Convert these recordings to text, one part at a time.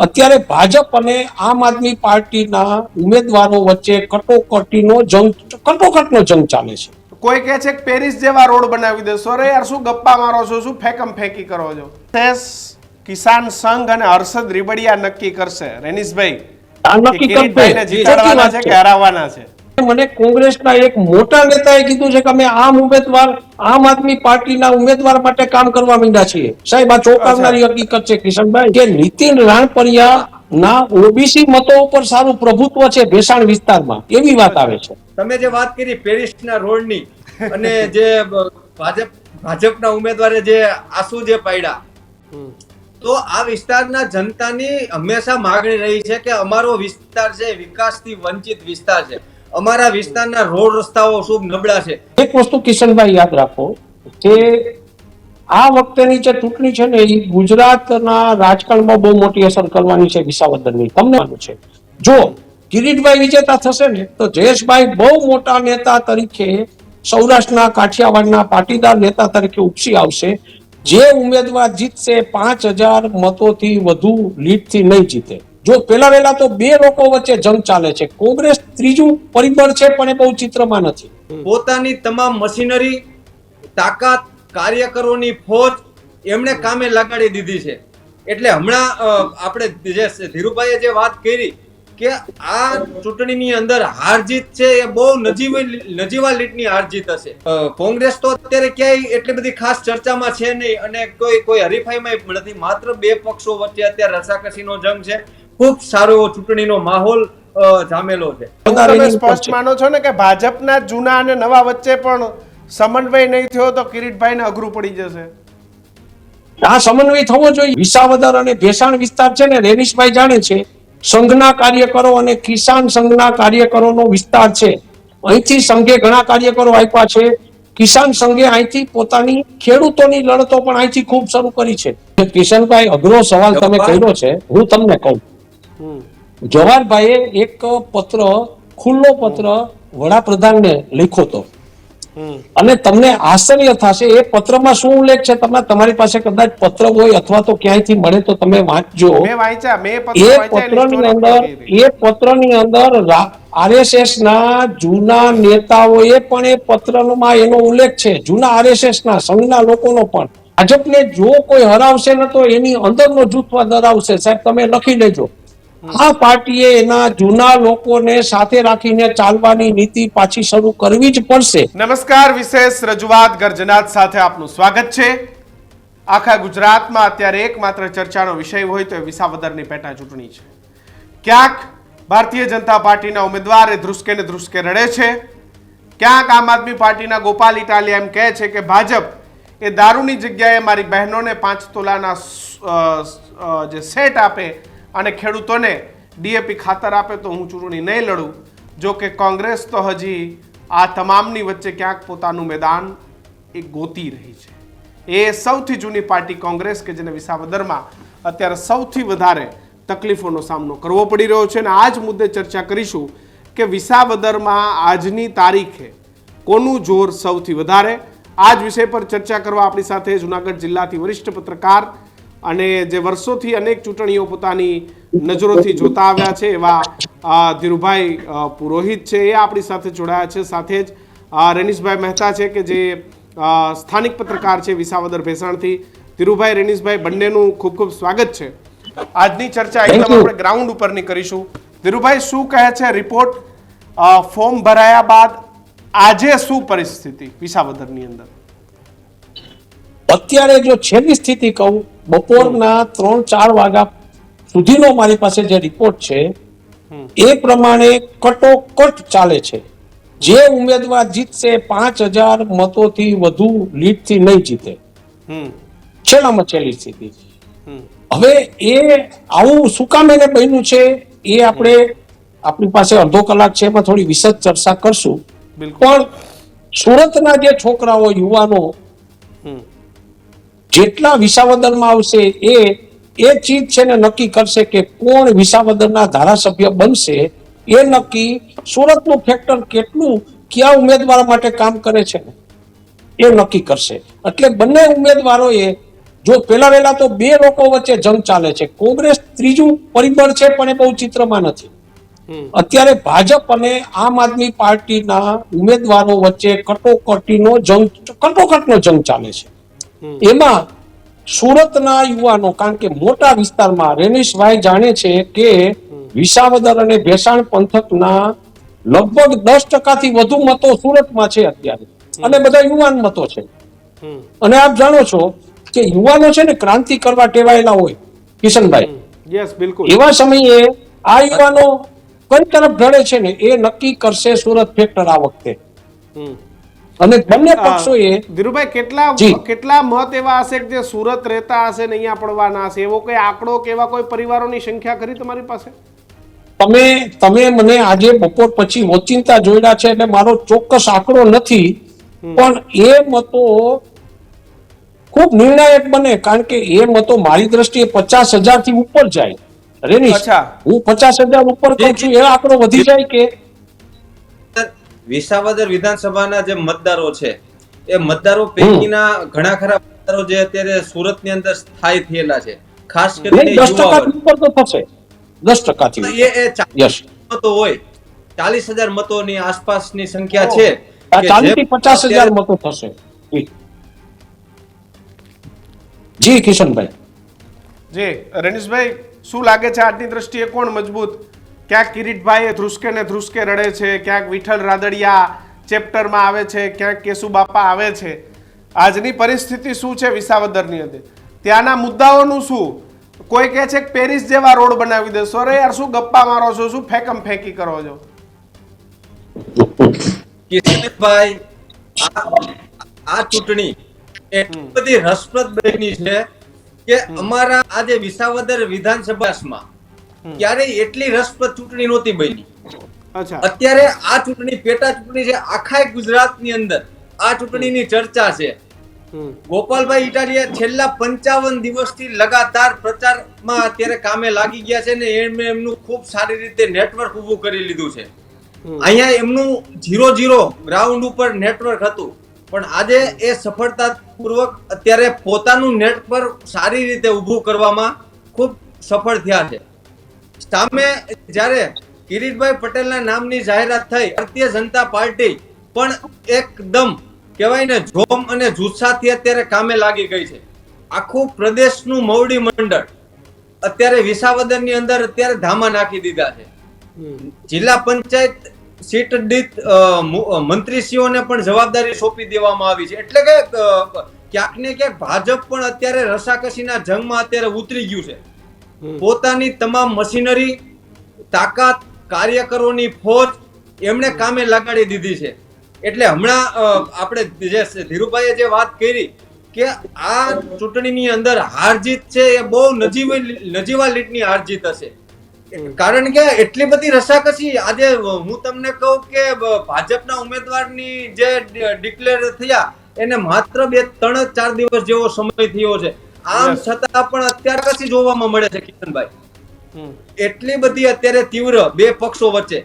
અત્યારે ભાજપ અને આમ આદમી પાર્ટીના ઉમેદવારો વચ્ચે કટોકટીનો જંગ ચાલે છે. કોઈ કહે છે કે પેરિસ જેવા રોડ બનાવી દેશો. અરે યાર, શું ગપ્પા મારો છો, શું ફેકમ ફેંકી કરો છો? કિસાન સંઘ અને હર્ષદ રીબડિયા નક્કી કરશે. રેનીશભાઈ, કિરીટભાઈને જીતાડવાના છે કે હરાવવાના છે? મને કોંગ્રેસના એક મોટા નેતાએ કીધું છે કે અમે આમ આદમી પાર્ટીના ઉમેદવાર માટે કામ કરવા માંડ્યા છીએ. સાહેબ, આ ચોંકાવનારી હકીકત છે કિશનભાઈ કે નીતિન રાણપરિયા ના ઓબીસી મતો ઉપર સારું પ્રભુત્વ છે ભેસાણ વિસ્તારમાં, એવી વાત આવે છે. તમે જે વાત કરી પેરિસના રોડની અને જે ભાજપના ઉમેદવારે જે આંસુ જે પાડ્યા, તો આ વિસ્તારના જનતાની હંમેશા માંગણી રહી છે કે અમારો વિસ્તાર છે વિકાસથી વંચિત વિસ્તાર છે, અમારા વિસ્તારના રોડ રસ્તાઓ ખૂબ નબળા છે. એક વસ્તુ કિશનભાઈ યાદ રાખો કે આ વખતેની જે ચૂંટણી છે ને એ ગુજરાતના રાજકારણમાં બહુ મોટી અસર કરવાની છે વિસાવદરની. તમને છે જો કિરીટભાઈ વિજેતા થશે ને તો જયેશભાઈ બહુ મોટા નેતા તરીકે સૌરાષ્ટ્રના કાઠિયાવાડના પાટીદાર નેતા તરીકે ઉપસી આવશે. જે ઉમેદવાર જીતશે 5000 મતોથી વધુ લીડથી નહીં જીતે. જો પેલા તો બે લોકો વચ્ચે જંગ ચાલે છે. કોંગ્રેસ ત્રીજું પરિબળ છે પણ એ બહુ ચિત્રમાં નથી. પોતાની તમામ મશીનરી, તાકાત, કાર્યકરોની ફોજ એમણે કામે લગાડી દીધી છે. એટલે હમણાં આપણે જે ધીરુભાઈએ જે વાત કરી કે આ ચૂંટણીની અંદર હાર જીત છે એ બહુ નજીવા લીટની હાર જીત હશે. કોંગ્રેસ તો અત્યારે ક્યાંય એટલી બધી ખાસ ચર્ચામાં છે નહીં અને કોઈ હરીફાઈમાં નથી. માત્ર બે પક્ષો વચ્ચે અત્યારે રસાકસીનો જંગ છે. ખૂબ સારો એવો ચૂંટણીનો માહોલ જામેલો છે. તમે સ્પષ્ટ માનો છો ને કે ભાજપના જૂના અને નવા વચ્ચે પણ સમન્વય નહીં થયો તો કિરીટભાઈને અઘરું પડી જશે? આ સમન્વય થવો જોઈએ. વિસાવદર અને ભેસાણ વિસ્તાર છે ને, રેનીશભાઈ જાણે છે, સંઘના કાર્યકરો અને કિસાન સંઘના કાર્યકરોનો વિસ્તાર છે. અહીંથી સંઘે ઘણા કાર્યકરો આપ્યા છે. કિસાન સંઘે અહીંથી પોતાની ખેડૂતોની લડતો પણ અહીંથી ખૂબ શરૂ કરી છે. કિશનભાઈ, અઘરો સવાલ તમે કર્યો છે, હું તમને કહું. જવાહરભાઈએ એક પત્ર, ખુલ્લો પત્ર વડાપ્રધાનને લખ્યો હતો અને તમને આશ્ચર્ય થશે એ પત્રમાં શું ઉલ્લેખ છે. તમારી પાસે કદાચ પત્ર હોય અથવા તો ક્યાંયથી મળે તો તમે વાંચજો. એ પત્રની અંદર આરએસએસ ના જૂના નેતાઓએ પણ એ પત્રમાં એનો ઉલ્લેખ છે. જૂના આરએસએસ ના સંઘના લોકોનો પણ. ભાજપને જો કોઈ હરાવશે ને તો એની અંદરનો જૂથવાદ હરાવશે. સાહેબ, તમે લખી લેજો. આ પાર્ટીએ એના જૂના લોકોને સાથે રાખીને ચાલવાની નીતિ પાછી શરૂ કરવી જ પડશે. નમસ્કાર, વિશેષ રજૂઆત ગર્જનાથ સાથે આપનું સ્વાગત છે. આખા ગુજરાતમાં અત્યારે એકમાત્ર ચર્ચાનો વિષય હોય તો એ વિસાવદરની પેટા ચૂંટણી છે. ક્યાંક ભારતીય જનતા પાર્ટીના ઉમેદવાર એ ધ્રુસકે ને ધ્રુસકે રડે છે. ક્યાંક આમ આદમી પાર્ટીના ગોપાલ ઇટાલિયા એમ કહે છે કે ભાજપ એ દારૂની જગ્યાએ મારી બહેનોને 5 તોલાના જે સેટ આપે અને ખેડૂતોને ડીએપી ખાતર આપે તો હું ચૂંટણી નહીં લડું. જો કે કોંગ્રેસ તો હજી આ તમામની વચ્ચે ક્યાંક પોતાનું મેદાન એ ગોતી રહી છે. એ સૌથી જૂની પાર્ટી કોંગ્રેસ કે જેને વિસાવદરમાં અત્યારે સૌથી વધારે તકલીફોનો સામનો કરવો પડી રહ્યો છે. અને આ જ મુદ્દે ચર્ચા કરીશું કે વિસાવદરમાં આજની તારીખે કોનું જોર સૌથી વધારે. આ જ વિષય પર ચર્ચા કરવા આપણી સાથે જુનાગઢ જિલ્લાથી વરિષ્ઠ પત્રકાર અને જે વર્ષોથી અનેક ચૂંટણીઓ પોતાની નજરોથી જોતા આવ્યા છે એવા ધીરુભાઈ પુરોહિત છે, એ આપણી સાથે જોડાયા છે. સાથે જ રેનીશભાઈ મહેતા છે કે જે સ્થાનિક પત્રકાર છે વિસાવદર ભેસાણથી. ધીરુભાઈ, રેનીશભાઈ, બંનેનું ખૂબ ખૂબ સ્વાગત છે. આજની ચર્ચા એકદમ આપણે ગ્રાઉન્ડ ઉપરની કરીશું. ધીરુભાઈ, શું કહે છે રિપોર્ટ? ફોર્મ ભરાયા બાદ આજે શું પરિસ્થિતિ વિસાવદરની અંદર? અત્યારે જો છેલ્લી સ્થિતિ કહું, બપોરના 3-4 વાગ્યા સુધીનો મારી પાસે જે રિપોર્ટ છે એ પ્રમાણે કટોકટ ચાલે છે. જે ઉમેદવાર જીતશે 5000 મતોથી વધુ લીડથી નહીં જીતે. છેલ્લામાં છેલ્લી સ્થિતિ. હવે એ આવું શું કામ એને બન્યું છે એ આપણી પાસે અડધો કલાક છે, એમાં થોડી વિશદ ચર્ચા કરશું. પણ સુરતના જે છોકરાઓ, યુવાનો જેટલા વિસાવદરમાં આવશે એ ચીજ છે ને નક્કી કરશે કે કોણ વિસાવદરના ધારાસભ્ય બનશે. એ નક્કી સુરતનું ફેક્ટર કેટલું કયા ઉમેદવાર માટે કામ કરે છે ને એ નક્કી કરશે. એટલે બંને ઉમેદવારોએ જો પેલા વેલા તો બે લોકો વચ્ચે જંગ ચાલે છે. કોંગ્રેસ ત્રીજું પરિબળ છે, પણ એ બહુ ચિત્રમાં નથી. અત્યારે ભાજપ અને આમ આદમી પાર્ટીના ઉમેદવારો વચ્ચે કટોકટીનો જંગ ચાલે છે. એમાં સુરતના યુવાનો, કારણ કે મોટા વિસ્તારમાં રેનીશભાઈ જાણે છે કે વિસાવદર અને ભેસાણ પંથકના લગભગ 10% થી વધુ મતો સુરતમાં છે અત્યારે, અને બધા યુવાન મતો છે. અને આપ જાણો છો કે યુવાનો છે ને ક્રાંતિ કરવા ટેવાયેલા હોય, કિશનભાઈ. યસ, બિલકુલ. એવા સમયે આ યુવાનો કઈ તરફ ઢળે છે ને એ નક્કી કરશે સુરત ફેક્ટર આ વખતે. અને બંને પક્ષોએ ધીરુભાઈ, જી. કેટલા મત એવા હશે કે જે સુરત રહેતા હશે ને અહીંયા પડવાના હશે? એવો કોઈ આંકડો કે એવા કોઈ પરિવારોની સંખ્યા ખરી તમારી પાસે? તમે મને આજે બપોર પછી ઓચિંતા જોડ્યા છે એટલે મારો ચોક્કસ આંકડો નથી, પણ એ મતો ખૂબ નિર્ણાયક બને, કારણ કે એ મતો મારી દ્રષ્ટિએ 50,000 થી ઉપર જાય. રેનીશ, અચ્છા. હું 50,000 ઉપર કહું છું, એ આંકડો વધી જાય કે વિસાવદર વિધાનસભાના જે મતદારો છે એ મતદારો પૈકીના ઘણા ખરા મતદારો જે અત્યારે સુરતની અંદર સ્થાયી થયેલા છે, ખાસ કરીને 10% ઉપર તો થશે. 10% થી ઉપર. એ યસ, મતો હોય 40,000 મતોની આસપાસની સંખ્યા છે. આ કે 40 જે થી 50,000 મતો થશે. જી કિશનભાઈ. જી રણીશભાઈ, શું લાગે છે આજની દ્રષ્ટિએ કોણ મજબૂત? ક્યાંક કિરીટભાઈ એ ધ્રુસકે ને ધ્રુસકે રડે છે, ક્યાંક વિઠ્ઠલ રાદડિયા ચેપ્ટરમાં આવે છે, ક્યાંક કેશુબાપા આવે છે. આજની પરિસ્થિતિ શું છે વિસાવદરની અંદર? ત્યાંના મુદ્દાઓનું શું? કોઈ કહે છે કે પેરિસ જેવા રોડ બનાવી દેશો. અરે યાર, શું ગપ્પા મારો છો, શું ફેકમ ફેંકી કરો છો? કિશનભાઈ, આ ચૂંટણી એટલી બધી રસપ્રદ બની છે કે અમારા આજે વિસાવદર વિધાનસભામાં ક્યારેય એટલી રસપ્રદ ચૂંટણી નહોતી બની. અચ્છા. અત્યારે આ ચૂંટણી પેટા ચૂંટણી છે, આખા ગુજરાતની અંદર આ ચૂંટણીની ચર્ચા છે. ગોપાલભાઈ ઇટાલિયા છેલ્લા 55 દિવસથી લગાતાર પ્રચારમાં અત્યારે કામે લાગી ગયા છે ને એમનું ખૂબ સારી રીતે નેટવર્ક ઊભું કરી લીધું છે. અહીંયા એમનું 0-0 ગ્રાઉન્ડ ઉપર નેટવર્ક હતું, પણ આજે એ સફળતાપૂર્વક અત્યારે પોતાનું નેટવર્ક સારી રીતે ઊભું કરવામાં ખૂબ સફળ થયા છે. સામે જ્યારે કિરીટભાઈ પટેલના નામની જાહેરાત થઈ, ભારતીય જનતા પાર્ટી પણ એકદમ કહેવાય ને જોમ અને જુસ્સાથી અત્યારે કામે લાગી ગઈ છે. આખું પ્રદેશનું મોવડી મંડળ અત્યારે વિસાવદરની અંદર અત્યારે ધામા નાખી દીધા છે. જિલ્લા પંચાયત સીટ દીઠ મંત્રીશ્રીઓને પણ જવાબદારી સોંપી દેવામાં આવી છે. એટલે કે ક્યાંક ને ક્યાંક ભાજપ પણ અત્યારે રસાકસીના જંગમાં અત્યારે ઉતરી ગયું છે. પોતાની તમામ મશીનરી, તાકાત, કાર્યકરોની ફોજ એમણે કામે લગાડી દીધી છે. એટલે હમણાં આપણે જે ધીરુભાઈએ જે વાત કરી કે આ ચૂંટણીની અંદર હાર જીત છે એ બહુ નજીવા લીટની હાર જીત હશે. કારણ કે એટલી બધી રસાકસી આજે હું તમને કહું કે ભાજપના ઉમેદવારની જે ડિક્લેર થયા એને માત્ર 2-3-4 દિવસ જેવો સમય થયો છે. આમ છતાં પણ અત્યારે કશી જોવામાં મળે છે કિશનભાઈ. એટલી બધી અત્યારે તીવ્ર બે પક્ષો વચ્ચે.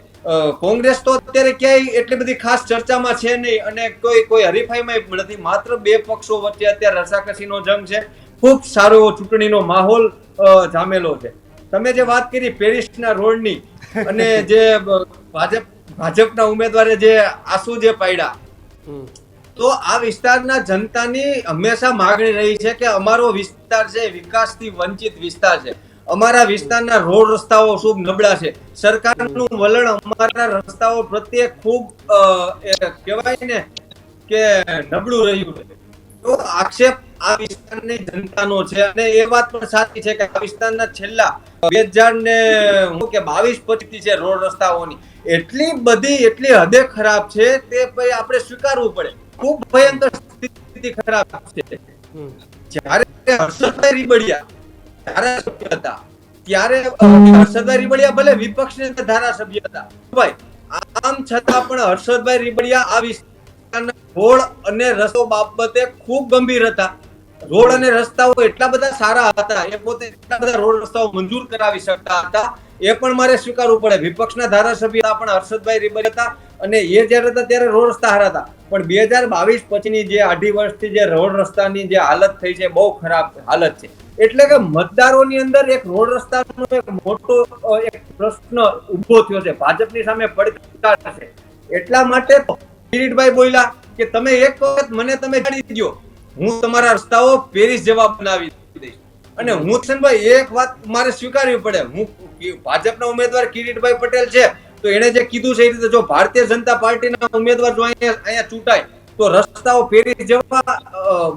કોંગ્રેસ તો અત્યારે ક્યાંય એટલી બધી ખાસ ચર્ચામાં છે નહીં અને કોઈ હરીફાઈમાં નથી. માત્ર બે પક્ષો વચ્ચે અત્યારે રસાકસીનો જંગ છે. ખૂબ સારો એવો ચૂંટણીનો માહોલ જામેલો છે. તમે જે વાત કરી પેરિસના રોડની અને જે ભાજપના ઉમેદવારે જે આંસુ જે પાડ્યા, તો આ વિસ્તારના જનતાની હંમેશા માંગણી રહી છે કે અમારો વિસ્તાર છે વિકાસથી વંચિત વિસ્તાર છે. અમારા વિસ્તારના રોડ રસ્તાઓ ખૂબ નબળા છે. સરકારનું વલણ અમારા રસ્તાઓ પ્રત્યે ખૂબ કહેવાય ને કે નબળું રહ્યું છે. તો આક્ષેપ આ વિસ્તારની જનતાનો છે અને એ વાત પણ સાચી છે કે આ વિસ્તારના છેલ્લા 2022-25 છે રોડ રસ્તાઓની એટલી હદે ખરાબ છે તે પછી આપણે સ્વીકારવું પડે. ખૂબ ભયંકર સ્થિતિ ખરાબ છે. જ્યારે હર્ષદભાઈ રીબડિયા ધારાસભ્ય હતા ત્યારે હર્ષદભાઈ રીબડિયા ભલે વિપક્ષના ધારાસભ્ય હતા ભાઈ, આમ છતાં પણ હર્ષદભાઈ રીબડિયા આ વિસ્તારના રોડ અને રસ્તો બાબતે ખૂબ ગંભીર હતા. રોડ અને રસ્તાઓ એટલા બધા સારા હતા, એ પોતે એટલા બધા રોડ રસ્તાઓ મંજૂર કરાવી શકતા હતા. એ પણ મારે સ્વીકારવું પડે. વિપક્ષના ધારાસભ્ય પણ હર્ષદભાઈ રીબડિયા હતા અને એ જ્યારે હતા ત્યારે રોડ રસ્તા સારા હતા, પણ 2022 પછીની જે 2.5 વર્ષથી જે રોડ રસ્તાની જે હાલત થઈ છે બહુ ખરાબ હાલત છે. એટલે કે મતદારોની અંદર એક રોડ રસ્તાનો એક મોટો એક પ્રશ્ન ઉભો થયો છે, ભાજપની સામે પડકાર છે. એટલા માટે કિરીટભાઈ બોલ્યા કે તમે એક વખત મને તમે જાણી દો, હું તમારા રસ્તાઓ પેરિસ જેવા બનાવી દઈશ. અને હું કિશનભાઈ એક વાત મારે સ્વીકારવી પડે, હું ભાજપના ઉમેદવાર કિરીટભાઈ પટેલ છે તો એને જે કીધું છે એ રીતે જો ભારતીય જનતા પાર્ટીના ઉમેદવાર જો અહીંયા ચૂંટાય તો રસ્તાઓ પેરિસ જેવા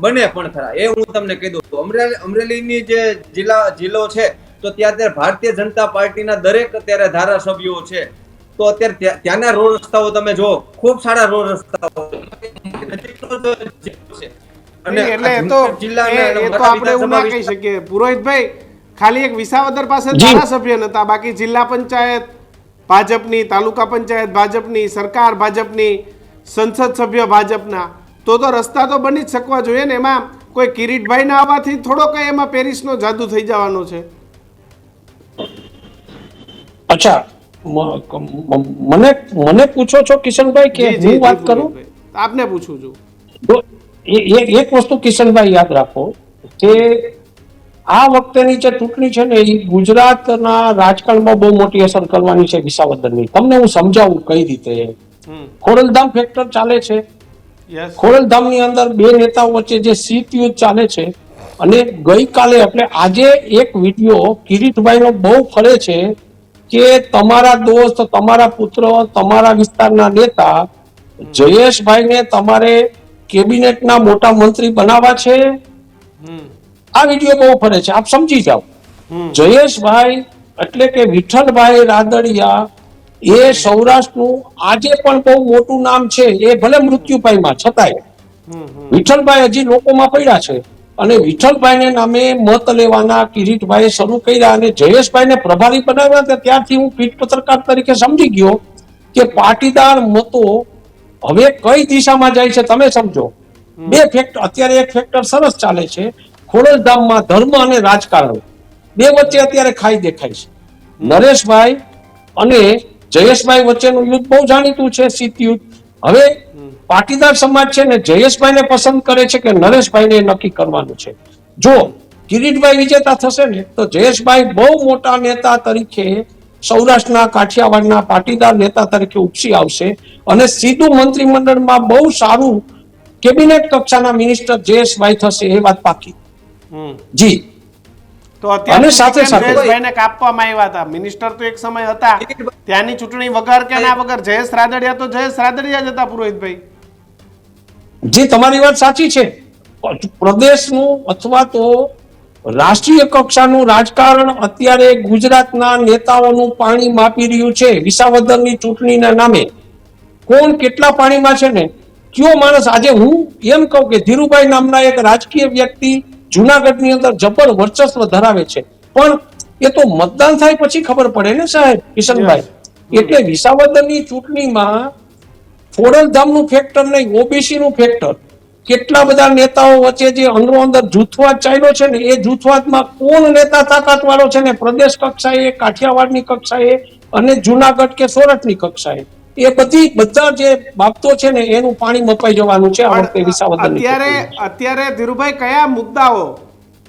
બને પણ ખરા. એ હું તમને કહી દઉં. અમરેલીની જે જિલ્લો છે તો ત્યાં ભારતીય જનતા પાર્ટીના દરેક અત્યારે ધારાસભ્યો છે, તો અત્યારે ત્યાંના રોડ રસ્તાઓ તમે જો ખૂબ સારા રોડ રસ્તાઓ એટલે એ તો આપણે એવું ના કહી શકીએ પુરોહિતભાઈ, ખાલી એક વિસાવદર પાસે ધારાસભ્ય નતા, બાકી જિલ્લા પંચાયત ભાજપની, તાલુકા પંચાયત ભાજપની, સરકાર ભાજપની, સંસદ સભ્ય ભાજપના, તો રસ્તા તો બની જ શકવા જોઈએ ને. એમાં કોઈ કિરીટભાઈ ના આવવાથી થોડો કઈ એમાં પેરિસનો જાદુ થઈ જવાનો છે. અચ્છા, મને પૂછો છો કિશનભાઈ કે હું વાત કરું? આપને પૂછું છું. એક વસ્તુ કિશનભાઈ યાદ રાખો કે આ વખતેની જે ચૂંટણી છે ને એ ગુજરાતના રાજકારણમાં બહુ મોટી અસર કરવાની છે વિસાવદરની. તમને હું સમજાવું કઈ રીતે. ખોડલધામ ફેક્ટર ચાલે છે, ખોડલધામની અંદર બે નેતાઓ વચ્ચે જે સીટ યુદ્ધ ચાલે છે, અને ગઈકાલે એટલે આજે એક વિડીયો કિરીટભાઈનો બહુ ફરે છે કે તમારા દોસ્ત, તમારા પુત્ર, તમારા વિસ્તારના નેતા જયેશભાઈને તમારે કેબિનેટના મોટા મંત્રી બનાવવા છે. આ વિડીયો બહુ ફરે છે, આપ સમજી જાઓ. જયેશભાઈ એટલે કે વિઠ્ઠલભાઈ રાદડિયા એ સૌરાષ્ટ્રનું આજે પણ બહુ મોટું નામ છે. એ ભલે મૃત્યુ પામ્યા છતાંય વિઠ્ઠલભાઈ હજી લોકોમાં પડ્યા છે, અને વિઠ્ઠલભાઈને નામે મત લેવાના કિરીટભાઈએ શરૂ કર્યા, અને જયેશભાઈને પ્રભારી બનાવ્યા. ત્યારથી હું પીઠ પત્રકાર તરીકે સમજી ગયો કે પાટીદાર મતો હવે કઈ દિશામાં જાય છે તમે સમજો. બે ફેક્ટર અત્યારે, એક ફેક્ટર સરસ ચાલે છે ખોડલધામમાં, ધર્મ અને રાજકારણ બે વચ્ચે અત્યારે ખાઈ દેખાય છે. નરેશભાઈ અને જયેશભાઈ વચ્ચેનું યુદ્ધ બહુ જાણીતું છે, સીટ યુદ્ધ. હવે પાટીદાર સમાજ છે ને જયેશભાઈને પસંદ કરે છે કે નરેશભાઈને નક્કી કરવાનું છે. જો કિરીટભાઈ વિજેતા થશે ને તો જયેશભાઈ બહુ મોટા નેતા તરીકે સૌરાષ્ટ્રના, કાઠિયાવાડના પાટીદાર નેતા તરીકે ઉપસી આવશે, અને સીધું મંત્રીમંડળમાં બહુ સારું કેબિનેટ કક્ષાના મિનિસ્ટર જયેશભાઈ થશે, એ વાત પાકી. જી. તો અત્યારે સાથે જયેશભાઈને કાપવામાં આવ્યા હતા. મિનિસ્ટર તો એક સમય હતા, ત્યાંની ચૂંટણી વગર કે ના વગર જયેશ રાદડિયા તો જયેશ રાદડિયા જ હતા પુરોહિતભાઈ. જી, તમારી વાત સાચી છે. પ્રદેશનું અથવા તો રાષ્ટ્રીય કક્ષાનું રાજકારણ અત્યારે ગુજરાતના નેતાઓનું પાણી માપી રહ્યું છે. વિસાવદરની ચૂંટણીના નામે કોણ કેટલા પાણીમાં છે ને, કયો માણસ. આજે હું એમ કહું કે ધીરુભાઈ નામના એક રાજકીય વ્યક્તિ જુનાગઢની અંદર જબર વર્ચસ્વ ધરાવે છે, પણ એ તો મતદાન થાય પછી ખબર પડે ને સાહેબ કિશનભાઈ. એટલે વિસાવદરની ચૂંટણીમાં ખોડલધામનું ફેક્ટર નહીં, ઓબીસી નું ફેક્ટર. કેટલા બધા નેતાઓ વચ્ચે જે અંદરો અંદર જૂથવાદ ચાલ્યો છે ને, એ જૂથવાદમાં કોણ નેતા તાકાત વાળો છે ને, પ્રદેશ કક્ષાએ, કાઠિયાવાડની કક્ષાએ અને જુનાગઢ કે સોરઠની કક્ષાએ, એ બધા જે બાબતો છે ને એનું પાણી મપાઈ જવાનું છે આ વખતે વિસાવદરની. અત્યારે ધીરુભાઈ કયા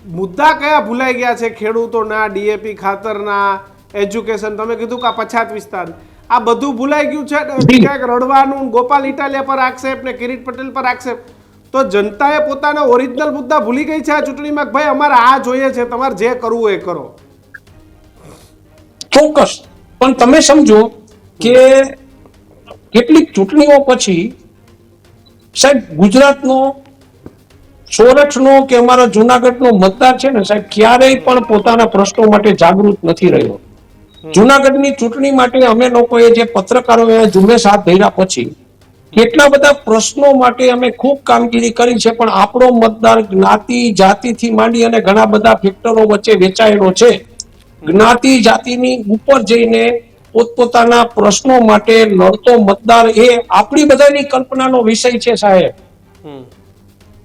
મુદ્દા કયા ભૂલાઈ ગયા છે? ખેડૂતોના, ડીએપી ખાતરના, એજ્યુકેશન, તમે કીધું કે પછાત વિસ્તાર, આ બધું ભૂલાઈ ગયું છે. ક્યાંક રડવાનું, ગોપાલ ઇટાલિયા પર આક્ષેપ ને કિરીટ પટેલ પર આક્ષેપ. તો જનતાએ પોતાના ઓરિજિનલ મુદ્દા ભૂલી ગઈ છે આ ચૂંટણીમાં. ભાઈ અમારે આ જોઈએ છે, તમારે જે કરવું એ કરો. ચોક્કસ. પણ તમે સમજો કે કેટલીક ચૂંટણીઓ પછી સાહેબ ગુજરાતનો, સોરઠનો કે અમારા જુનાગઢનો મતદાર છે ને સાહેબ, ક્યારેય પણ પોતાના પ્રશ્નો માટે જાગૃત નથી રહ્યો. જુનાગઢની ચૂંટણી માટે અમે લોકોએ જે પત્રકારોએ ઝુંબેશ હાથ ધર્યા પછી કેટલા બધા પ્રશ્નો માટે અમે ખૂબ કામગીરી કરી છે, પણ આપણો મતદાર જ્ઞાતિ જાતિથી માંડી અને ઘણા બધા ફેક્ટરો વચ્ચે વેચાયેલો છે. જ્ઞાતિ જાતિની ઉપર જઈને પોતપોતાના પ્રશ્નો માટે લડતો મતદાર એ આપણી બધાની કલ્પનાનો વિષય છે સાહેબ.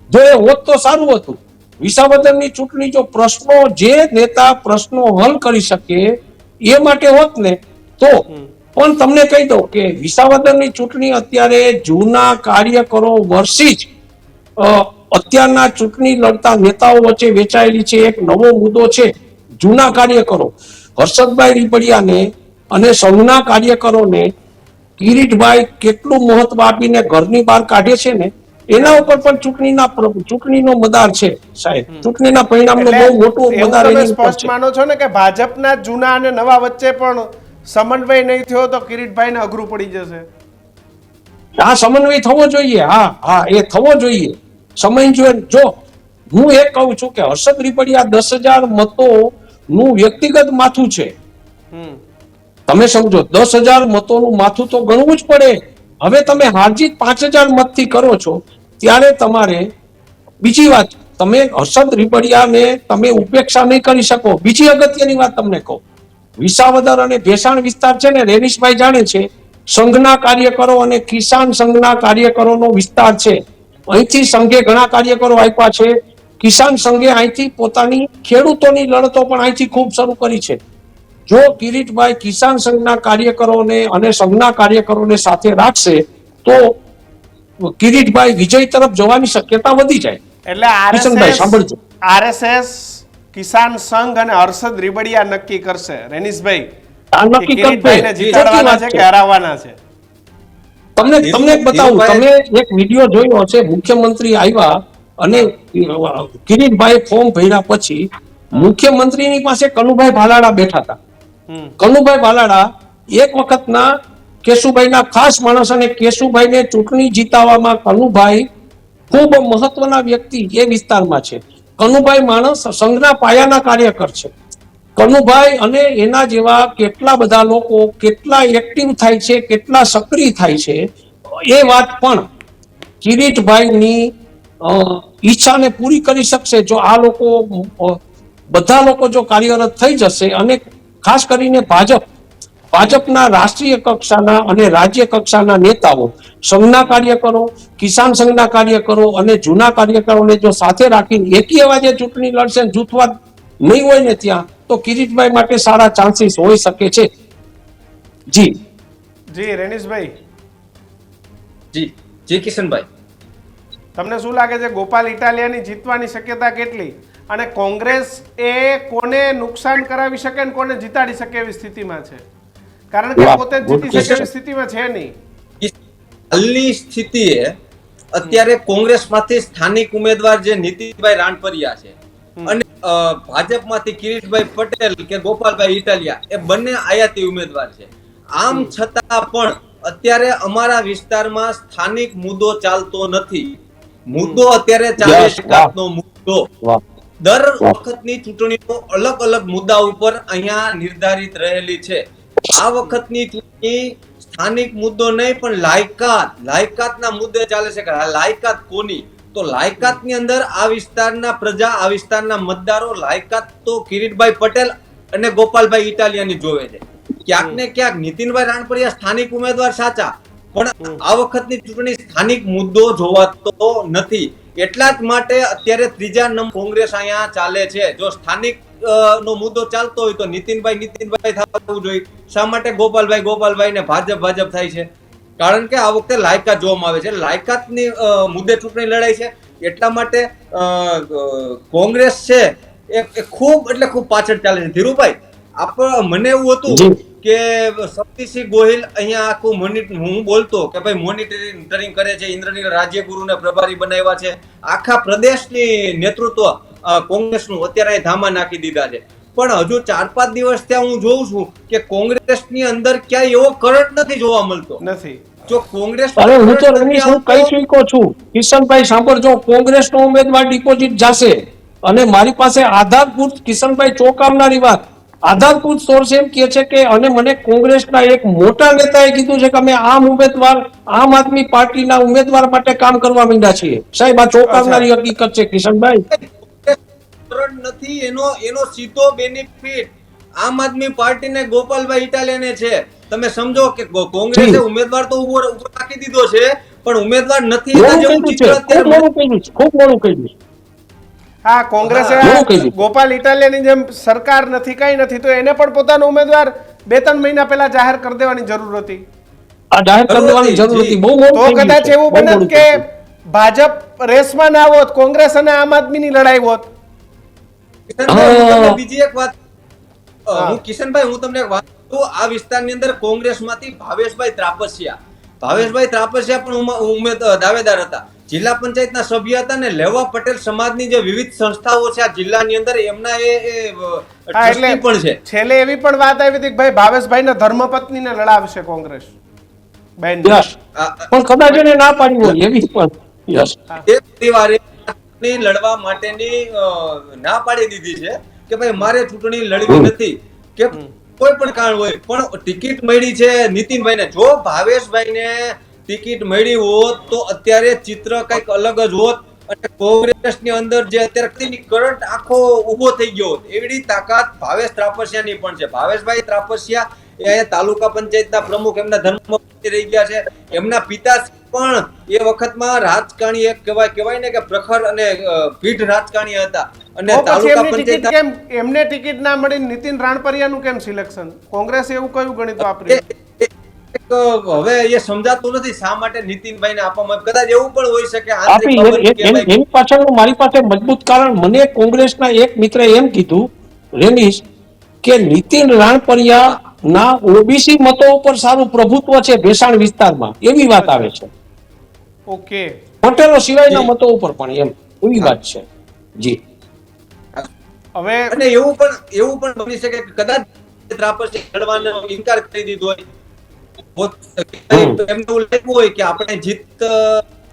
જો એ હોત તો સારું હતું. વિસાવદરની ચૂંટણી જો પ્રશ્નો, જે નેતા પ્રશ્નો હલ કરી શકે એ માટે હોત ને, તો પણ તમને કહી દઉં કે વિસાવદરની ચૂંટણી અત્યારે જૂના કાર્યકરો વર્સિસ અત્યારના ચૂંટણી લડતા નેતાઓ વચ્ચે વેચાયેલી છે. એક નવો મુદ્દો છે. જૂના કાર્યકરો હર્ષદભાઈ રીપડિયાને અને સંઘના કાર્યકરોને કિરીટભાઈ કેટલું મહત્વ આપીને ઘરની બહાર કાઢે છે ને, એના ઉપર પણ ચૂંટણીનો મદાર છે સાહેબ. ચૂંટણીના પરિણામનો બહુ મોટું એવું મદાર તમે એની ઉપર સ્પષ્ટ છે. માનો છો ને કે ભાજપના જૂના અને નવા વચ્ચે પણ સમન્વય નહીં થયો તો કિરીટભાઈને અઘરું પડી જશે? આ સમન્વય થવો જોઈએ. હા એ થવો જોઈએ. સમય જો હું એ કહું છું કે હર્ષદ રીપડિયા 10,000 મતો નું વ્યક્તિગત માથું છે. હમ તમે સમજો 10,000 મતોનું માથું તો ગણવું જ પડે. હવે તમે હારજીત 5,000 મતથી કરો છો ત્યારે તમારે બીજી વાત, તમે હર્ષદ રીપડિયાને તમે ઉપેક્ષા નહીં કરી શકો. બીજી અગત્યની વાત તમને કહું, વિસાવદર અને ભેસાણ વિસ્તાર છે ને, રેનીશભાઈ જાણે છે, સંઘના કાર્યકરો અને કિસાન સંઘના કાર્યકરોનો વિસ્તાર છે. અહીંથી સંઘે ઘણા કાર્યકરો આપ્યા છે. કિસાન સંઘે અહીંથી પોતાની ખેડૂતોની લડતો પણ અહીંથી ખૂબ શરૂ કરી છે. જો કિરીટભાઈ કિસાન સંઘના કાર્યકરોને અને સંઘના કાર્યકરોને સાથે રાખશે તો કિરીટભાઈ વિજય તરફ જવાની શક્યતા વધી જાય. એટલે કિશનભાઈ સાંભળજો. આરએસએસ કિસાન સંઘ અને હર્ષદ રીબડિયા નક્કી કરશે રેનીશભાઈ આ કે નક્કી કિરીટભાઈને કરશે. જીતાડવાના છે કે હરાવવાના છે. તમને એક બતાવું, તમે એક વિડીયો જોયો હશે, મુખ્યમંત્રી આવ્યા અને કિરીટભાઈ ફોર્મ ભર્યા પછી મુખ્યમંત્રીની પાસે કનુભાઈ ભાલાડા બેઠા હતા. હમ કનુભાઈ ભાલાડા એક વખતના કેશુભાઈના ખાસ માણસ અને કેશુભાઈને ચૂંટણી જીતાવવામાં કનુભાઈ ખૂબ મહત્વના વ્યક્તિ એ વિસ્તારમાં છે. કનુભાઈ માણસ સંઘના પાયાના કાર્યકર છે. કનુભાઈ અને એના જેવા કેટલા બધા લોકો કેટલા એક્ટિવ થાય છે, કેટલા સક્રિય થાય છે, એ વાત પણ કિરીટભાઈની ઈચ્છાને પૂરી કરી શકશે જો આ લોકો બધા લોકો જો કાર્યરત થઈ જશે. અને ખાસ કરીને ભાજપના રાષ્ટ્રીય કક્ષાના અને રાજ્ય કક્ષાના નેતાઓ, સંઘના કાર્યકરો, કિસાન સંઘના કાર્યકરો અને જૂના કાર્યકરોને જો સાથે રાખીને એકી અવાજે ચૂંટણી લડશે, જૂથવાદ નહીં હોય ને ત્યાં, તો કિરીટભાઈ માટે સારા ચાન્સીસ હોઈ શકે છે. જી જી રેનીશભાઈ, જી કિશનભાઈ, તમને શું લાગે છે ગોપાલ ઇટાલિયાની જીતવાની શક્યતા કેટલી, અને કોંગ્રેસ એ કોને નુકસાન કરાવી શકે અને કોને જીતાડી શકે એવી સ્થિતિમાં છે? કારણ કે વાહ, પોતે good જીતી શકે question. એવી સ્થિતિમાં છે નહીં. હાલની સ્થિતિએ અત્યારે કોંગ્રેસમાંથી સ્થાનિક ઉમેદવાર જે નીતિનભાઈ રાણપરિયા છે અને ભાજપમાંથી કિરીટભાઈ પટેલ કે ગોપાલભાઈ ઇટાલિયા, એ બંને આયાતી ઉમેદવાર છે. આમ છતાં પણ અત્યારે અમારા વિસ્તારમાં સ્થાનિક મુદ્દો ચાલતો નથી. મુદ્દો અત્યારે ચાલે Yes, છે વિકાસનો મુદ્દો. વાહ. દર વખતની ચૂંટણીઓ અલગ અલગ મુદ્દા ઉપર અહીંયા નિર્ધારિત રહેલી છે. આ વખતની ચૂંટણી સ્થાનિક મુદ્દો નહીં પણ લાયકાતના મુદ્દે ચાલે છે કે આ લાયકાત કોની? તો લાયકાતની અંદર આ વિસ્તારના પ્રજા, આ વિસ્તારના મતદારો લાયકાત તો કિરીટભાઈ પટેલ અને ગોપાલભાઈ ઇટાલિયાની જોવે છે. ક્યાંક ને ક્યાંક નીતિનભાઈ રાણપરિયા સ્થાનિક ઉમેદવાર સાચા, પણ આ વખતની ચૂંટણી સ્થાનિક મુદ્દો જોવાતો નથી. એટલા જ માટે અત્યારે ત્રીજા નંબર કોંગ્રેસ અહીંયા ચાલે છે. જો સ્થાનિક નો મુદ્દો ચાલતો હોય તો નીતિનભાઈ થવું જોઈએ. શા માટે ગોપાલભાઈ ને ભાજપ થાય છે? કારણ કે આ વખતે લાયકાત જોવામાં આવે છે. લાયકાતની મુદ્દે ચૂંટણી લડાઈ છે. એટલા માટે કોંગ્રેસ છે એ ખૂબ એટલે ખૂબ પાછળ ચાલે છે. ધીરુભાઈ, મને એવું હતું કે શક્તિસિંહ ગોહિલ અહીંયા આખું હું બોલતો કે ભાઈ મોનિટરિંગ કરે છે, ઇન્દ્રનીલ રાજ્યગુરુને પ્રભારી બનાવ્યા છે, આખા પ્રદેશની નેતૃત્વ કોંગ્રેસનું અત્યારે ધામા નાખી દીધા છે. પણ હજુ 4-5 દિવસ ત્યાં હું જોઉં છું કે કોંગ્રેસની અંદર ક્યાંય એવો કરંટ નથી જોવા મળતો. નથી. જો કોંગ્રેસ હું તો રમેશ હું કહી ચૂક્યો છું. કિશનભાઈ સાંભળજો, કોંગ્રેસનો ઉમેદવાર ડિપોઝિટ જશે અને મારી પાસે આધારભૂત, કિશનભાઈ ચોંકાવનારી વાત, આધારભૂત સોર્સ એમ કહે છે કે, અને મને કોંગ્રેસના એક મોટા નેતાએ કીધું છે કે અમે આમ આદમી પાર્ટીના ઉમેદવાર માટે કામ કરવા માંડ્યા છીએ. સાહેબ, આ ચોંકાવનારી હકીકત છે કિશનભાઈ. નથી એનો સીધો બેનિફિટ આમ આદમી પાર્ટીને ગોપાલભાઈ ઇટાલિયાને છે. તમે સમજો કે કોંગ્રેસે ઉમેદવાર તો ઉભો રાખી દીધો છે, પણ ઉમેદવાર નથી એના જેવું ચિત્ર અત્યારે ખૂબ મોડું કહ્યું. હા, કોંગ્રેસે ગોપાલ ઇટાલિયાની જેમ સરકાર નથી, કઈ નથી, તો એને પણ પોતાનો ઉમેદવાર 2-3 મહિના પહેલા જાહેર કરી દેવાની જરૂર હતી. આ જાહેર કરી દેવાની જરૂર હતી. બહુ મોડું તો થઈ ગયું કદાચ છે. એવું બહુ બનત મોડું કે થઈ ગયું. ભાજપ રેસમાં ના હોત, કોંગ્રેસ અને આમ આદમીની લડાઈ હોત. કિશનભાઈ, હું તમને બીજી એક વાત હા. હું તમને એક વાત કહું. આ વિસ્તારની અંદર કોંગ્રેસમાંથી ભાવેશભાઈ ત્રાપસિયા પણ દાવેદાર હતા, જિલ્લા પંચાયતના સભ્ય હતા ને લેવા પટેલ સમાજની જે વિવિધ સંસ્થાઓ છે આ જિલ્લાની અંદર એમના હા, એટલે ટ્રસ્ટી પણ છે. છેલ્લે એવી પણ વાત આવી હતી કે ભાઈ ભાવેશભાઈના ધર્મપત્નીને લડાવશે કોંગ્રેસ બેન. યસ. પણ કદાચ એને ના પાડી હોય એવી પણ યસ. એક પરિવારે ચૂંટણી લડવા માટેની ના પાડી દીધી છે કે ભાઈ મારે ચૂંટણી લડવી નથી કે કોઈ પણ કારણ હોય, પણ ટિકિટ મળી છે નીતિનભાઈને. જો ભાવેશભાઈને ટિકિટ મળી હોત તો અત્યારે ચિત્ર કંઈક અલગ જ હોત અને કોંગ્રેસની અંદર જે અત્યારે કરંટ આખો ઉભો થઈ ગયો હોત. એવી તાકાત ભાવેશ ત્રાપસિયાની પણ છે. ભાવેશભાઈ ત્રાપસિયા એ તાલુકા પંચાયતના પ્રમુખ, એમના ધર્મપત્ની રહી ગયા છે. એમના પિતા પણ એ વખતમાં રાજકારણી એક કહેવાય ને કે પ્રખર અને પીઢ રાજકારણી હતા. અને તો પછી તાલુકા એમની ટિકિટ પંચાયત કેમ એમને ટિકિટ ના મળી? નીતિન રાણપરિયાનું કેમ સિલેક્શન? કોંગ્રેસે એવું કયું ગણિત વાપર્યું? હવે એ સમજાતું નથી શા માટે નીતિનભાઈને આપવામાં આવ્યું. કદાચ એવું પણ હોઈ શકે આપી આંતરિક બાબત કે ભાઈ એની પાછળનું મારી પાસે મજબૂત કારણ મને કોંગ્રેસના એક મિત્રે એમ કીધું, રેનીશ, કે નીતિન રાણપરિયા ના ઓબીસી મતો ઉપર સારું પ્રભુત્વ છે ભેસાણ વિસ્તારમાં, એવી વાત આવે છે. ઓકે. પટેલો સિવાયના મતો ઉપર પણ એમ એવી વાત છે. જી. હવે અને એવું પણ બની શકે કે કદાચ ત્રાપસિયા લડવાનો ઇનકાર કરી દીધો હોય. એમને એવું લાગ્યું હોય કે આપણે જીત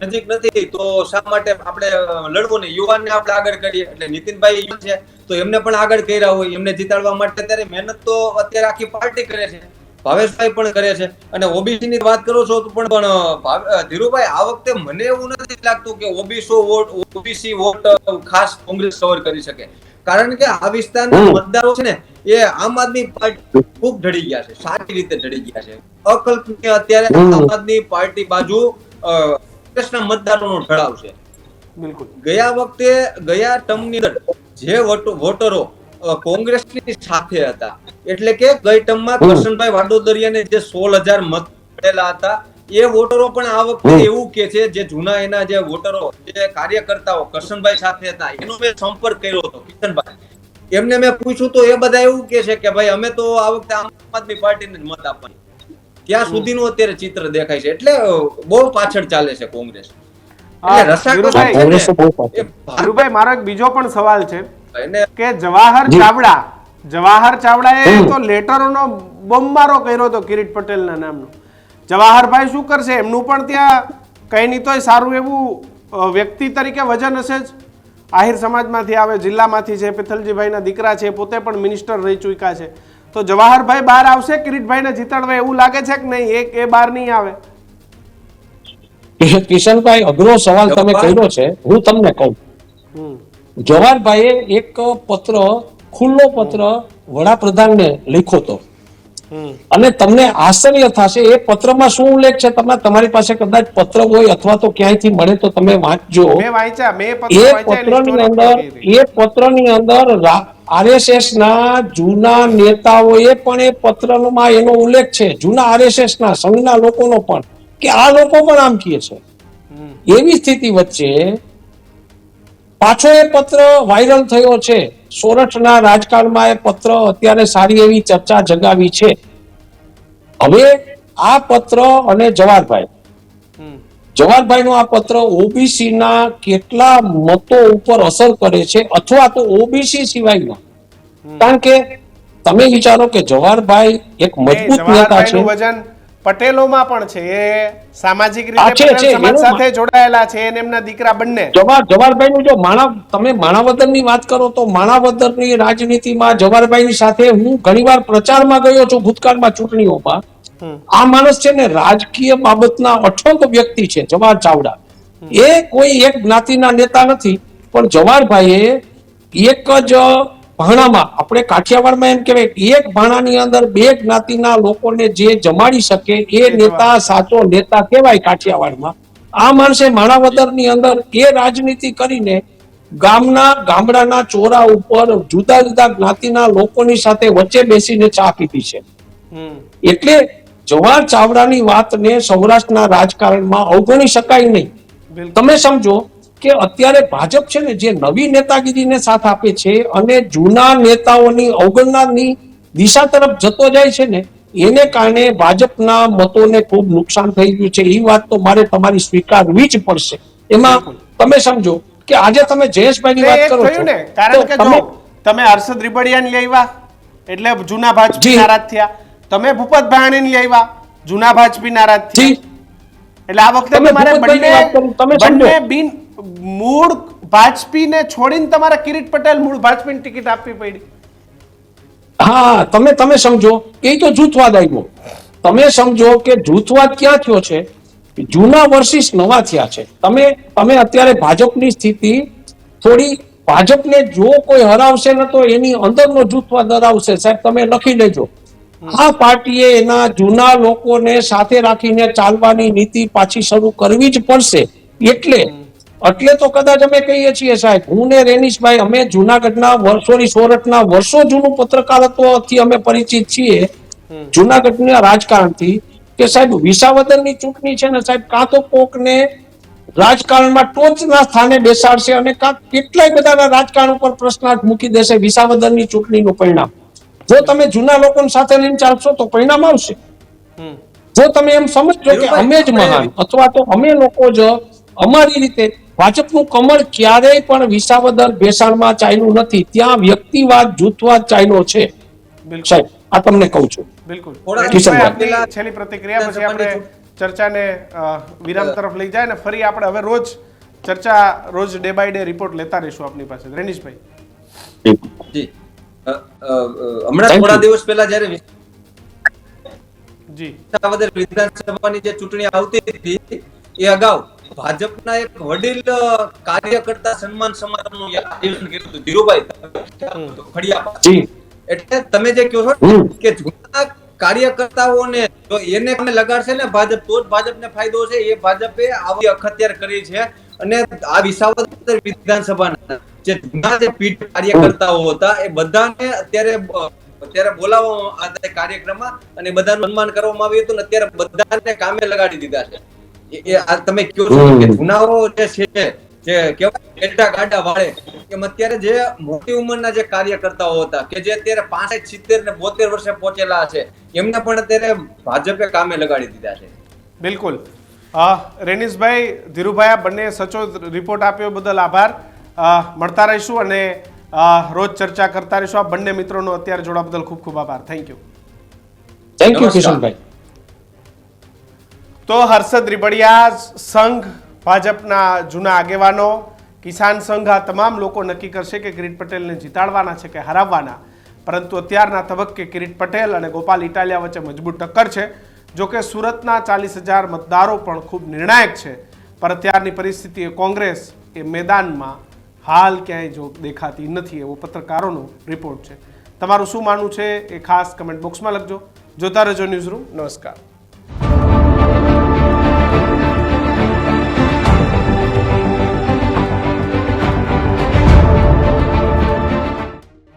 નજીક નથી તો શા માટે આપણે લડવું નહીં, યુવાનને આપણે આગળ કરીએ. એટલે નીતિનભાઈ યુવાન છે તો એમને પણ આગળ કર્યા હોય, એમને જીતાડવા માટે અત્યારે મહેનત તો અત્યારે આખી પાર્ટી કરે છે, ભાવેશભાઈ પણ કરે છે. અને ઓબીસી ની વાત કરો છો તો પણ ધીરુભાઈ આ વખતે મને એવું નથી લાગતું કે ઓબીસી વોટ ખાસ કોંગ્રેસ કવર કરી શકે. કારણ કે આ વિસ્તારના મતદારો છે ને એ આમ આદમી પાર્ટી ખૂબ ઢળી ગયા છે, સારી રીતે ઢળી ગયા છે. અકલ્પનીય અત્યારે આમ આદમી પાર્ટી બાજુ કોંગ્રેસના મતદારોનો ઢળાવ છે. બિલકુલ ગયા ટર્મની અંદર જે વોટરો કોંગ્રેસની સાથે હતા, એટલે કે ગઈ ટર્મમાં કરશનભાઈ વાડોદરિયાને જે 16,000 મત મળેલા હતા, એ વોટરો પણ આ વખતે એવું કે છે જે જૂના એના જે વોટરો જે કાર્યકર્તાઓ કરશનભાઈ સાથે હતા એનો મેં સંપર્ક કર્યો હતો. કિશનભાઈ એમને મેં પૂછ્યું તો એ બધા એવું કે છે કે ભાઈ અમે તો આ વખતે આમ આદમી પાર્ટીને જ મત આપવાની. ત્યાં સુધીનું અત્યારે ચિત્ર દેખાય છે. એટલે બહુ પાછળ ચાલે છે કોંગ્રેસ. એટલે રસાકસી છે ને, ધીરુભાઈ, મારો એક બીજો પણ સવાલ છે એને કે જવાહર ચાવડાએ તો લેટરોનો બોમ્બારો કર્યો હતો કિરીટ પટેલના નામનો. જવાહરભાઈ શું કરશે? એમનું પણ ત્યાં કઈ નહીં તોય સારું એવું વ્યક્તિ તરીકે વજન હશે જ. આહિર સમાજમાંથી આવે, જિલ્લામાંથી છે, પિથલજીભાઈના દીકરા છે, પોતે પણ મિનિસ્ટર રહી ચૂક્યા છે. તો જવાહરભાઈ બહાર આવશે કિરીટભાઈને જીતાડવા એવું લાગે છે કે નહીં? એ બહાર નહીં આવે? કિશનભાઈ, અઘરો સવાલ તમે કર્યો છે. હું તમને કહું, જવાહરભાઈએ એક પત્ર, ખુલ્લો પત્ર વડાપ્રધાનને લખ્યો હતો અને તમને આશ્ચર્ય થશે એ પત્રમાં શું ઉલ્લેખ છે. તમારી પાસે કદાચ પત્ર હોય અથવા તો ક્યાંયથી મળે તો તમે વાંચજો. મેં વાંચ્યા, મેં એ પત્ર વાંચ્યા. પત્રની અંદર આરએસએસ ના જૂના નેતાઓએ પણ એ પત્રમાં એનો ઉલ્લેખ છે, જૂના આરએસએસ ના સંઘના લોકોનો પણ, કે આ લોકો પણ આમ કહે છે. એવી સ્થિતિ વચ્ચે પાછો એ પત્ર વાયરલ થયો છે. સોરઠના રાજકારણમાં એ પત્ર અત્યારે સારી એવી ચર્ચા જગાવી છે. હવે આ પત્ર અને જવાહરભાઈનો આ પત્ર ઓબીસી ના કેટલા મતો ઉપર અસર કરે છે અથવા તો ઓબીસી સિવાયના? કારણ કે તમે વિચારો કે જવાહરભાઈ એક મજબૂત નેતા છે. વજન પટેલોમાં પણ છે, એ સામાજિક હા, રીતે છે, પટેલ સમાજ એનું સાથે જોડાયેલા છે અને એમના દીકરા બંને. જવાહરભાઈનું જો તમે માણાવદરની વાત કરો તો માણાવદરની રાજનીતિમાં જવાહરભાઈની સાથે હું ઘણીવાર પ્રચારમાં ગયો છું ભૂતકાળમાં, ચૂંટણીઓમાં. આ માણસ છે ને રાજકીય બાબતના અઠોક વ્યક્તિ છે જવાહર ચાવડા. એ કોઈ એક જ્ઞાતિના નેતા નથી, પણ જવાહરભાઈએ એક જ ભાણામાં, આપણે કાઠિયાવાડમાં એમ કહેવાય, એક ભાણાની અંદર બે જ્ઞાતિના લોકોને જે જમાડી શકે એ નેતા સાચો નેતા કહેવાય કાઠિયાવાડમાં. આ માણસે માણાવદરની અંદર એ રાજનીતિ કરીને ગામડાના ચોરા ઉપર જુદા જુદા જ્ઞાતિના લોકોની સાથે વચ્ચે બેસીને ચા પીધી છે. એટલે જવાહર ચાવડાની વાતને સૌરાષ્ટ્રના રાજકારણમાં અવગણી શકાય નહીં. બિલકુલ. તમે સમજો કે અત્યારે ભાજપ છે ને જે નવી નેતાગીરીને સાથ આપે છે અને જૂના નેતાઓની અવગણનાની દિશા તરફ જતો જાય છે ને એને કારણે ભાજપના મતોને ખૂબ નુકસાન થઈ ગયું છે. એ વાત તો મારે તમારી સ્વીકારવી જ પડશે. એમાં તમે સમજો કે આજે તમે જયેશભાઈની વાત એ કરો છો થયું ને, કારણ કે તો જો તમે હર્ષદ રીબડિયાને લઈ આવ્યા એટલે જૂના ભાજપી જી. નારાજ થયા, તમે ભૂપત ભાયાણીને લઈ આવ્યા જૂના ભાજપી નારાજ થયા. જી, એટલે આ વખતે તમે તમારે ભૂપતભાઈની વાત કરો, તમે સમજો. બંને બિન મૂળ ભાજપીને છોડીને તમારે કિરીટ પટેલ મૂળ ભાજપીની ટિકિટ આપવી પડી. હા, તમે સમજો કે ઈ તો જૂથવાદ આવ્યો. તમે સમજો કે જૂથવાદ ક્યાં થયો છે? જૂના વર્સિસ નવા થયા છે. તમે અત્યારે ભાજપની સ્થિતિ થોડી, ભાજપને જો કોઈ હરાવશે ને તો એની અંદરનો જૂથવાદ હરાવશે. સાહેબ તમે લખી લેજો. આ પાર્ટીએ એના જૂના લોકોને સાથે રાખીને ચાલવાની નીતિ પાછી શરૂ કરવી જ પડશે. એટલે તો કદાચ અમે કહીએ છીએ સાહેબ, હું ને રેનીશભાઈ અમે જુનાગઢના સોરઠના વર્ષો જૂનું પત્રકારત્વથી અમે પરિચિત છીએ, જુનાગઢના રાજકારણથી, કે સાહેબ વિસાવદરની ચૂંટણી છે ને સાહેબ કાં તો કોકને રાજકારણમાં ટોચના સ્થાને બેસાડશે અને કાં કેટલાય બધાના રાજકારણ ઉપર પ્રશ્નાર્થ મૂકી દેશે વિસાવદરની ચૂંટણીનું પરિણામ. જો તમે જૂના લોકોને સાથે લઈને ચાલશો તો પરિણામ આવશે. જો તમે એમ સમજો કે અમે જ મહાન અથવા તો અમે લોકો જ અમારી રીતે, ભાજપનું કમળ ક્યારેય પણ વિસાવદર ભેસાણમાં ચાલ્યું નથી. ત્યાં વ્યક્તિવાદ જૂથવાદ ચાલ્યો છે. બિલકુલ સાહેબ આ તમને કહું છું. બિલકુલ. થોડા રેનીશભાઈ, કિશનભાઈ. આપની છેલ્લી પ્રતિક્રિયા પછી આપણે ચર્ચાને વિરામ તરફ લઈ જાય ને ફરી આપણે હવે રોજ ચર્ચા રોજ ડે બાય ડે રિપોર્ટ લેતા રહીશું આપની પાસે. રેનીશભાઈ. જી હમણાં Thank થોડા you. દિવસ પહેલા જ્યારે જી વિસાવદર વિધાનસભાની જે ચૂંટણી આવતી હતી એ અગાઉ ભાજપના એક વડીલ કાર્યકર્તા સન્માન સમારંભનું આયોજન કર્યું હતું ધીરુભાઈ ખડિયા. જી એટલે તમે જે કહો છો કે જૂના કાર્યકર્તાઓને જો એને કામે લગાડશે ને ભાજપ તો જ ભાજપને ફાયદો છે. એ ભાજપે આવી અખત્યાર કરી છે અને આ વિસાવદર વિધાનસભાના જે જૂના જે પીઢ કાર્યકર્તાઓ હતા એ બધાને અત્યારે બોલાવવામાં આ કાર્યક્રમમાં અને બધાનું સન્માન કરવામાં આવ્યું હતું ને અત્યારે બધાને કામે લગાડી દીધા છે. એ આ તમે કહો છો કે જૂનાઓ જે છે જે કેવાય એટા ગાડા વાળે એમ અત્યારે જે મોટી ઉંમરના જે કાર્યકર્તાઓ હતા કે જે અત્યારે 65, 70 ને 72 વર્ષે પહોંચેલા છે એમને પણ અત્યારે ભાજપે કામે લગાડી દીધા છે. બિલકુલ. રેનીશભાઈ, ધીરુભાઈ, આ બંને સચોટ રિપોર્ટ આપ્યો બદલ આભાર. મળતા રહીશું અને રોજ ચર્ચા કરતા રહીશું. આ બંને મિત્રોનો અત્યારે જોડા બદલ ખૂબ ખૂબ આભાર. Thank you. થેન્ક યુ નમસ્કાર. કિશનભાઈ. તો હર્ષદ રીબડિયા, સંઘ, ભાજપના જૂના આગેવાનો, કિસાન સંઘ, આ તમામ લોકો નક્કી કરશે કે કિરીટ પટેલને જીતાડવાના છે કે હરાવવાના. પરંતુ અત્યારના તબક્કે કિરીટ પટેલ અને ગોપાલ ઇટાલિયા વચ્ચે મજબૂત ટક્કર છે. જોકે સુરતના 40,000 મતદારો પણ ખૂબ નિર્ણાયક છે. પણ અત્યારની પરિસ્થિતિએ કોંગ્રેસ એ મેદાનમાં હાલ ક્યાંય જો દેખાતી નથી એવો પત્રકારોનો રિપોર્ટ છે. તમારું શું માનવું છે એ ખાસ કમેન્ટ બોક્સમાં લખજો. જોતા રહેજો ન્યૂઝરૂમ. નમસ્કાર.